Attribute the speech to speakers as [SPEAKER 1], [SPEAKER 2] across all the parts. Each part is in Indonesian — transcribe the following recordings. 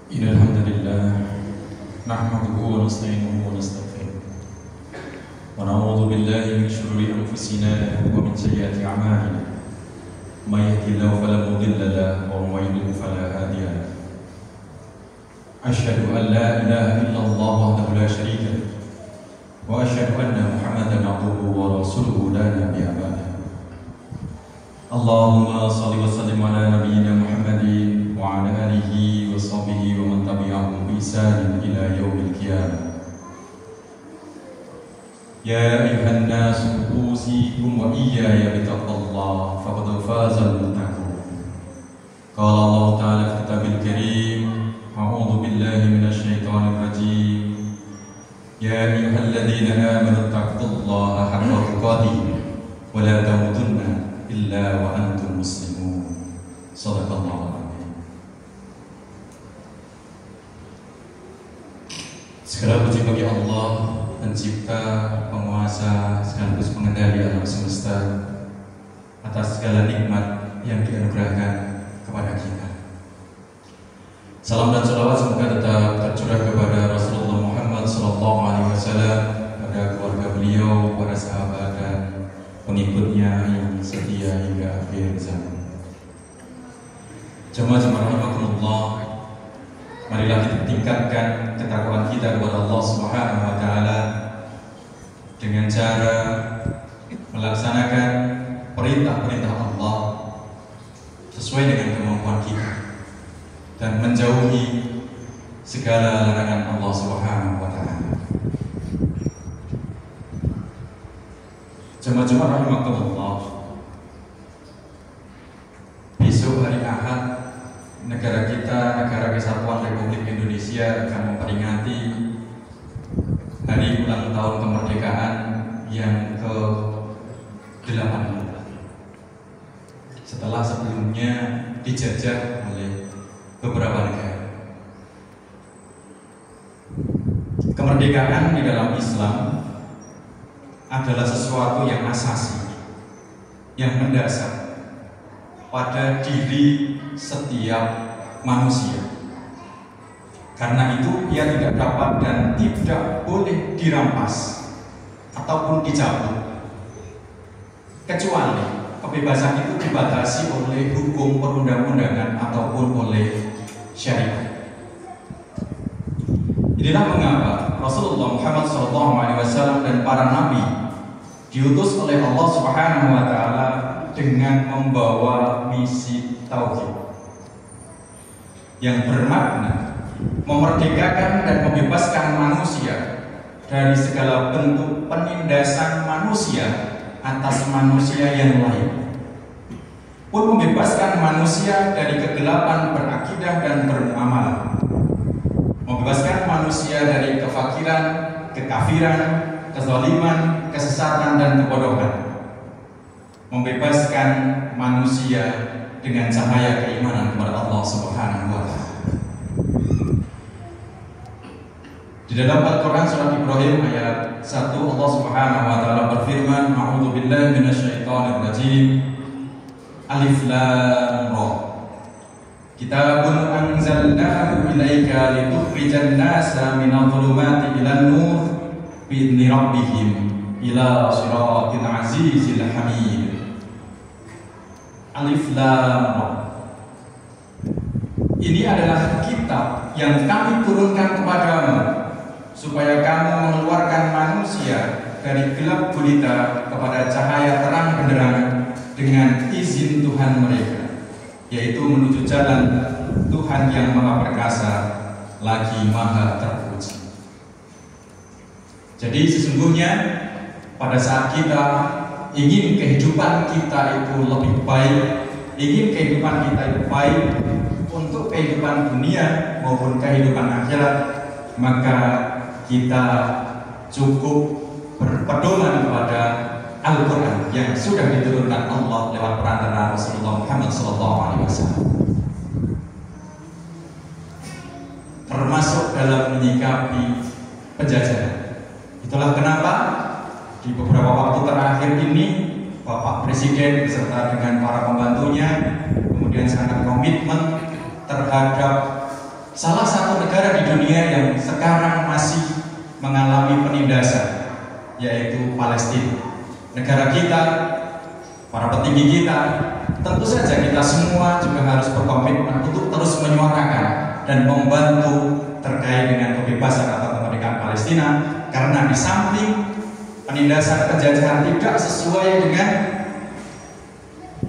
[SPEAKER 1] إن الحمد لله نحمده ونستعينه ونستغفره ونعوذ بالله من شرور أنفسنا ومن سيئات أعمالنا من يهده الله فلا مضل له ومن يضلل فلا هادي له أشهد أن لا إله إلا الله وحده لا شريك له وأشهد أن محمدا عبده ورسوله لا نبي بعده اللهم صل وسلم على نبينا محمد وعلى آله وصحبه ومن تبعهم بإحسان إلى يوم القيامة يا أيها الناس أوصيكم وإياي بتقوى الله فقد فاز المتقون قال الله تعالى في كتابه الكريم أعوذ بالله من الشيطان الرجيم يا أيها الذين آمنوا اتقوا الله حق تقاته ولا تموتن إلا وأنتم مسلمون صدق الله العظيم. Segala puji bagi Allah, pencipta, penguasa, sekaligus pengendali alam semesta, atas segala nikmat yang dianugerahkan kepada kita. Salam dan salawat semoga tetap tercurah kepada Rasulullah Muhammad SAW, pada keluarga beliau, para sahabat dan pengikutnya yang setia hingga akhir zaman. Jemaah rahimakumullah, marilah kita tingkatkan ketakwaan kita kepada Allah Subhanahu wa taala dengan cara melaksanakan perintah-perintah Allah sesuai dengan kemampuan kita dan menjauhi segala larangan Allah Subhanahu wa taala. Jemaah rahimakumullah, besok hari Ahad negara kita, Negara Kesatuan Republik Indonesia akan memperingati hari ulang tahun kemerdekaan yang ke-80 setelah sebelumnya dijajah oleh beberapa negara. Kemerdekaan di dalam Islam adalah sesuatu yang asasi, yang mendasar pada diri setiap manusia. Karena itu ia tidak dapat dan tidak boleh dirampas ataupun dicabut, kecuali kebebasan itu dibatasi oleh hukum perundang-undangan ataupun oleh syariat. Inilah mengapa Rasulullah Muhammad SAW dan para nabi diutus oleh Allah Subhanahu wa taala dengan membawa misi tauhid yang bermakna memerdekakan dan membebaskan manusia dari segala bentuk penindasan manusia atas manusia yang lain, pun membebaskan manusia dari kegelapan berakidah dan bermuamalah, membebaskan manusia dari kefakiran, kekafiran, kezaliman, kesesatan dan kebodohan, membebaskan manusia dengan cahaya keimanan kepada Allah Subhanahu wa taala. Di dalam Al-Qur'an surat Ibrahim ayat 1 Allah Subhanahu wa taala berfirman, A'udzu billahi minasyaitonir rajim. Alif Lam Ra. Kitabun anzalnahu ilaika litukhrijan nasa minadh dhulumati ilan nur bi'izni rabbihim ila siratil azizil hamid. Alif Lam Ra. Ini adalah kitab yang kami turunkan kepadamu supaya kamu mengeluarkan manusia dari gelap gulita kepada cahaya terang benderang dengan izin Tuhan mereka, yaitu menuju jalan Tuhan yang Maha Perkasa lagi Maha Terpuji. Jadi sesungguhnya pada saat kita ingin kehidupan kita itu lebih baik, ingin kehidupan kita itu baik untuk kehidupan dunia maupun kehidupan akhirat, maka kita cukup berpedoman kepada Al-Quran yang sudah diturunkan Allah lewat perantara Rasulullah Muhammad SAW, termasuk dalam menyikapi penjajahan. Itulah kenapa di beberapa waktu terakhir ini Bapak Presiden beserta dengan para pembantunya kemudian sangat komitmen terhadap salah satu negara di dunia yang sekarang masih mengalami penindasan, yaitu Palestina. Negara kita, para petinggi kita, tentu saja kita semua juga harus berkomitmen untuk terus menyuarakan dan membantu terkait dengan kebebasan atau kemerdekaan Palestina, karena di samping penindasan penjajahan tidak sesuai dengan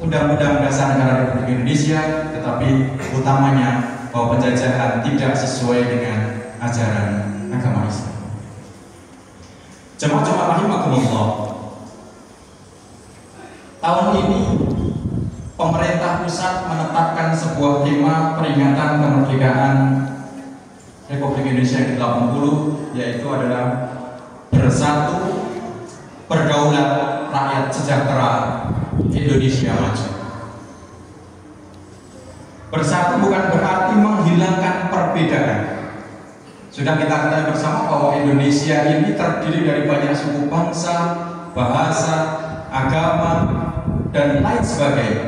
[SPEAKER 1] Undang-Undang Dasar Negara Republik Indonesia, tetapi utamanya bahwa penjajahan tidak sesuai dengan ajaran agama Islam. Jemaah-jemaah rahimakumullah, tahun ini pemerintah pusat menetapkan sebuah tema peringatan kemerdekaan Republik Indonesia yang ke-80, yaitu adalah bersatu, berdaulat, rakyat sejahtera, Indonesia maju. Bersatu bukan berarti menghilangkan perbedaan. Sudah kita ketahui bersama bahwa Indonesia ini terdiri dari banyak suku bangsa, bahasa, agama, dan lain sebagainya.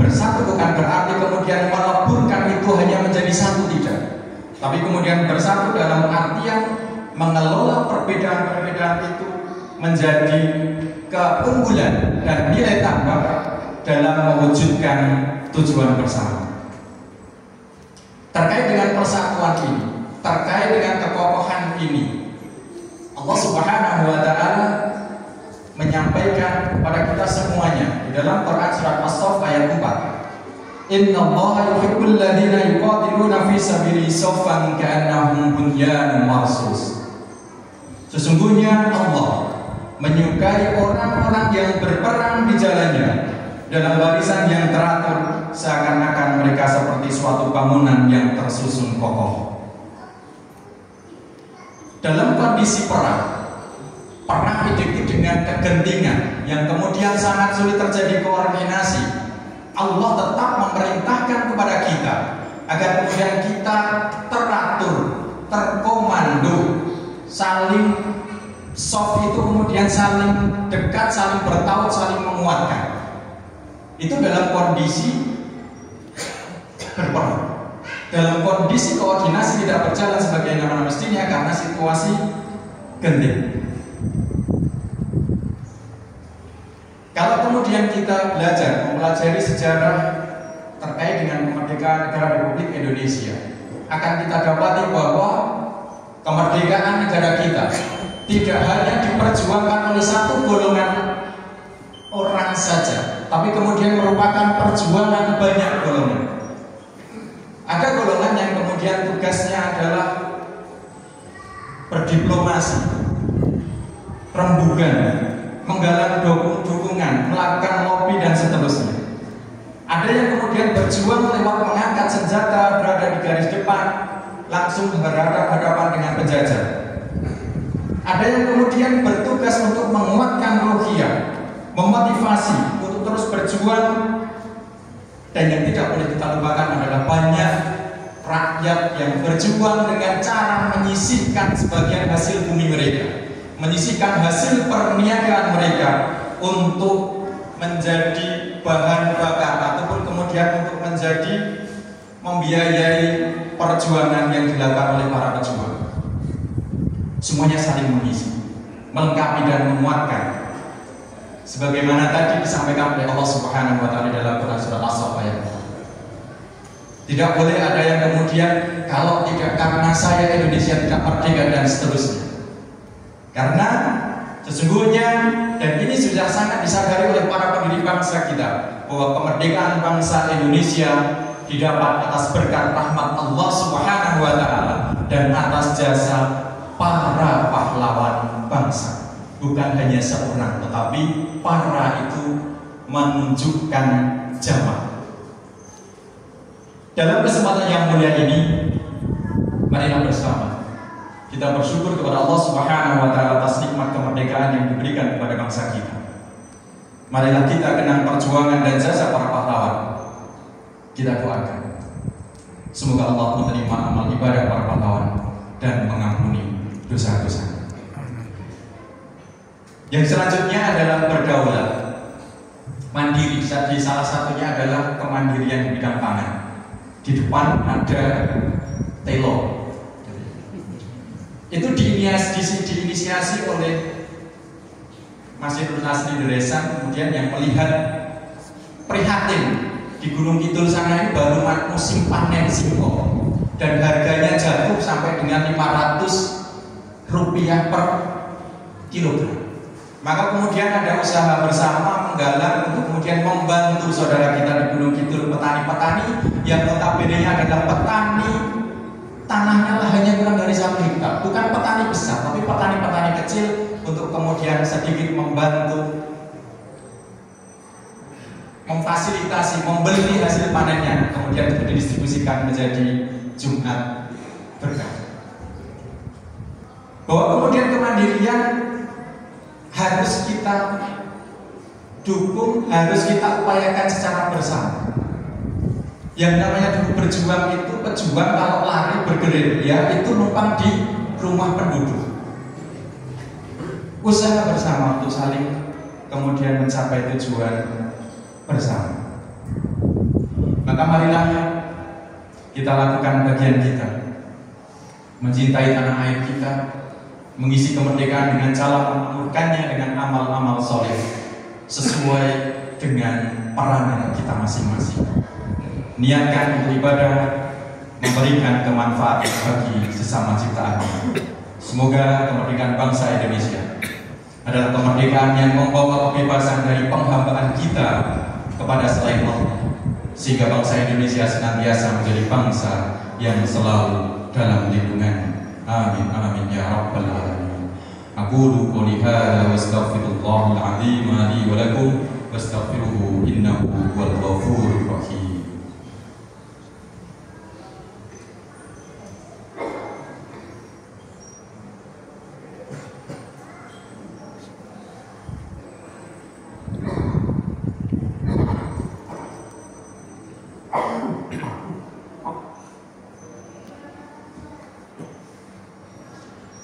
[SPEAKER 1] Bersatu bukan berarti kemudian meleburkan itu hanya menjadi satu, tidak. Tapi kemudian bersatu dalam artian mengelola perbedaan-perbedaan itu menjadi keunggulan dan nilai tambah dalam mewujudkan tujuan bersama. Terkait dengan persatuan ini, terkait dengan kekokohan ini, Allah Subhanahu wa Ta'ala menyampaikan kepada kita semuanya di dalam Quran surat As-Saff ayat 4. Innallaha yuhibbul ladzina yuqatiluna fi sabilihi saffan ka'annahum bunyanun marsus. Sesungguhnya Allah menyukai orang-orang yang berperang di jalannya dalam barisan yang teratur, seakan-akan mereka seperti suatu bangunan yang tersusun kokoh. Dalam kondisi perang identik dengan kegentingan yang kemudian sangat sulit terjadi koordinasi, Allah tetap memerintahkan kepada kita agar kemudian kita teratur, terkomando, saling soft itu kemudian saling dekat, saling bertaut, saling menguatkan. Itu dalam kondisi berperang. Dalam kondisi koordinasi tidak berjalan sebagaimana mestinya karena situasi genting. Kalau kemudian kita mempelajari sejarah terkait dengan kemerdekaan negara Republik Indonesia, akan kita dapati bahwa kemerdekaan negara kita tidak hanya diperjuangkan oleh satu golongan orang saja, tapi kemudian merupakan perjuangan banyak golongan. Ada golongan yang kemudian tugasnya adalah berdiplomasi, rembugan, menggalang dukungan, melakukan lobby dan seterusnya. Ada yang kemudian berjuang lewat mengangkat senjata, berada di garis depan, langsung berhadapan dengan penjajah. Ada yang kemudian bertugas untuk menguatkan ruhiyah, memotivasi untuk terus berjuang. Dan yang tidak boleh kita lupakan adalah banyak rakyat yang berjuang dengan cara menyisihkan sebagian hasil bumi mereka, menyisihkan hasil perniagaan mereka untuk menjadi bahan bakar ataupun kemudian untuk menjadi membiayai perjuangan yang dilakukan oleh para pejuang. Semuanya saling mengisi, melengkapi dan menguatkan. Sebagaimana tadi disampaikan oleh Allah Subhanahu wa Ta'ala dalam Quran surat As-Saff ayat 4. Tidak boleh ada yang kemudian kalau tidak karena saya Indonesia tidak merdeka dan seterusnya. Karena sesungguhnya, dan ini sudah sangat disadari oleh para pendiri bangsa kita, bahwa kemerdekaan bangsa Indonesia didapat atas berkat rahmat Allah Subhanahu wa Ta'ala dan atas jasa para pahlawan bangsa. Bukan hanya seorang, tetapi para itu menunjukkan jamak. Dalam kesempatan yang mulia ini, marilah bersama kita bersyukur kepada Allah Subhanahu wa Ta'ala atas nikmat kemerdekaan yang diberikan kepada bangsa kita. Marilah kita kenang perjuangan dan jasa para pahlawan. Kita doakan semoga Allah menerima amal ibadah para pahlawan dan mengampuni dosa-dosa. Yang selanjutnya adalah berdaulat, mandiri. Jadi salah satunya adalah kemandirian di bidang pangan. Di depan ada telo, Itu diinisiasi oleh Masjidul Asli Deresan, kemudian yang melihat prihatin di Gunung Kidul sana ini baru musim panen singkong dan harganya jatuh sampai dengan 500 rupiah per kilogram. Maka kemudian ada usaha bersama menggalang untuk kemudian membantu saudara kita di Gunung Kidul, petani-petani yang notabene-nya adalah petani tanahnya lahannya kurang dari 1 hektar, bukan petani besar tapi petani-petani kecil, untuk kemudian sedikit membantu memfasilitasi membeli hasil panennya, kemudian untuk didistribusikan menjadi Jumat berkah. Bahwa kemudian kemandirian harus kita dukung, harus kita upayakan secara bersama. Yang namanya dulu berjuang itu, pejuang kalau lari bergerilya itu numpang di rumah penduduk. Usaha bersama untuk saling kemudian mencapai tujuan bersama. Maka marilah kita lakukan bagian kita, mencintai tanah air kita, mengisi kemerdekaan dengan cara memakmurkannya dengan amal-amal soleh sesuai dengan peranan kita masing-masing. Niatkan untuk ibadah, memberikan kemanfaatan bagi sesama ciptaan. Semoga kemerdekaan bangsa Indonesia adalah kemerdekaan yang membawa kebebasan dari penghambaan kita kepada selain Allah, sehingga bangsa Indonesia senantiasa menjadi bangsa yang selalu dalam lindungan. Amin amin ya rabbal alamin. Aqulu qouli hadza wa astaghfirullahal azim li wa lakum wastaghfiruhu innahu huwal ghafurur rahim.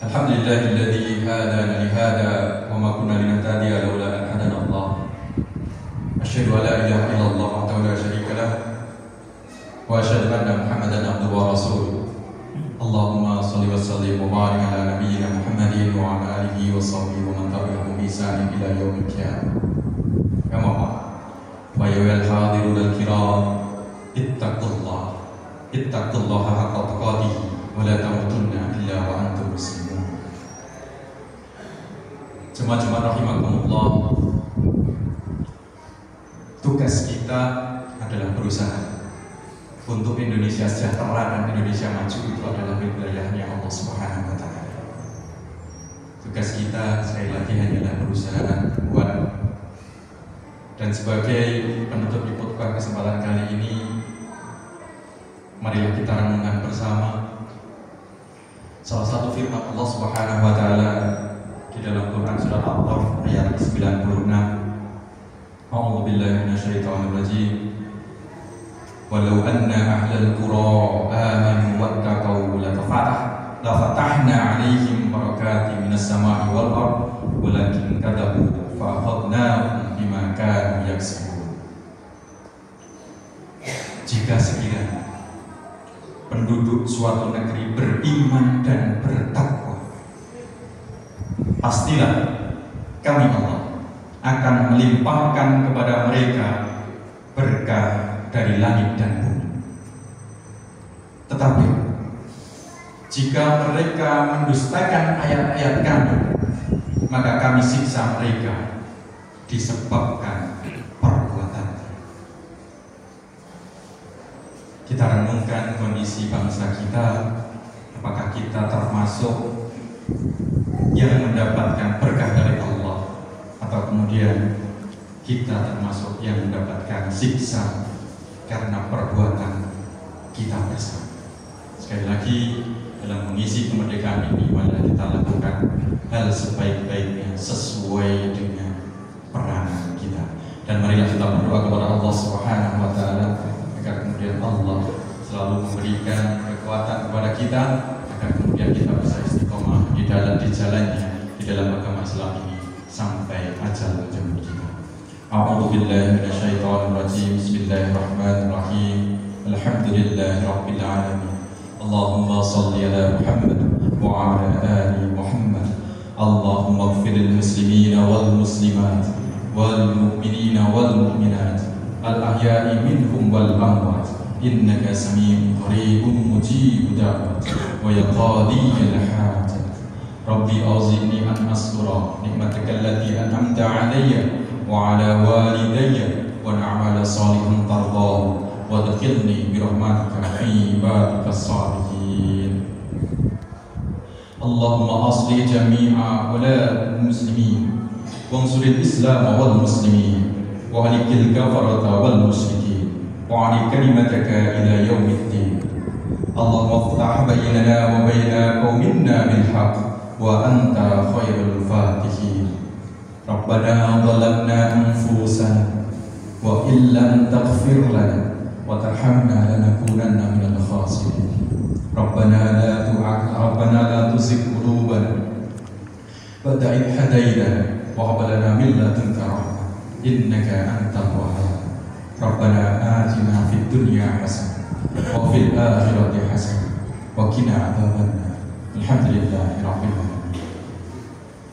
[SPEAKER 1] Alhamdulillahilladzi hadana li hada wa ma kunna linahtadiya laula an hadana Allah. Asyhadu an la ilaha illallah wahdahu la syarika lah wa asyhadu anna Muhammadan abduhu wa rasuluh. Allahumma shalli wa sallim wa barik ala nabiyyina Muhammadin wa ala alihi wa sahbihi wa man tabi'ahum bi ihsan ila yaumil qiyamah. Kama qala wa ayyuhal hadirun al-kiram ittaqullaha haqqa tuqatih wa la tamutunna illa wa antum muslimun. Jemaah-jemaah rahimakumullah, tugas kita adalah berusaha untuk Indonesia sejahtera dan Indonesia maju. Itu adalah wilayahnya Allah Subhanahu wa Ta'ala. Tugas kita sekali lagi hanyalah berusaha buat. Dan sebagai penutup di khutbah kesempatan kali ini, marilah kita renungkan bersama salah satu firman Allah Subhanahu wa Ta'ala di dalam Quran surat Al-Araf ayat 96. A'udzu billahi minasyaitonir rajim. Walau anna ahlal qura amanu wattaqau la fatahna 'alaihim barakatin minas sama'i wal ardh walakin kadzabu fa akhadnahum bima kanu yaksibun. Jika sekiranya penduduk suatu negeri beriman dan bertakwa, pastilah kami Allah akan melimpahkan kepada mereka berkah dari langit dan bumi. Tetapi jika mereka mendustakan ayat-ayat kami, maka kami siksa mereka disebabkan perbuatan. Kita renungkan kondisi bangsa kita. Apakah kita termasuk yang mendapatkan berkah dari Allah, atau kemudian kita termasuk yang mendapatkan siksa karena perbuatan kita bersama? Sekali lagi, dalam mengisi kemerdekaan ini, marilah kita lakukan hal sebaik-baiknya sesuai dengan peranan kita, dan marilah kita berdoa kepada Allah Subhanahu wa Ta'ala agar kemudian Allah selalu memberikan kekuatan kepada kita, agar kemudian kita bisa istiqomah di jalannya, di dalam agama Islam ini sampai ajal menjemput kita. A'udzu billahi minasyaitonir rajim. Bismillahirrahmanirrahim. Alhamdulillahirabbil alamin. Allahumma shalli ala Muhammad وعلى آل محمد. اللهم اغفر للمسلمين والمسلمات والمؤمنين والمؤمنات الأحياء منهم والأموات إنك سميع قريب مجيب دعوات ويا قاضي الحاجات. ربي أوزعني أن أشكر نعمتك التي أنعمت علي وعلى والدي ونعمل صالحا ترضاه وادخلني برحمتك في عبادك الصالحين. اللهم أصلح جميع ولاة المسلمين وانصر الإسلام والمسلمين وأهلك الكفرة والمشركين وعلي كلمتك إلى يوم الدين. اللهم افتح بيننا وبين قومنا بالحق وأنت خير الفاتحين. ربنا ظلمنا أنفسنا وإن لم تغفر لنا وترحمنا لنكونن من الخاسرين. ربنا لا تزغ قلوبنا بعد إذ هديتنا وهب لنا من لدنك رحمة إنك أنت الوهاب. ربنا آتنا في الدنيا حسنة وفي الآخرة حسنة وقنا عذاب النار. الحمد لله رب العالمين.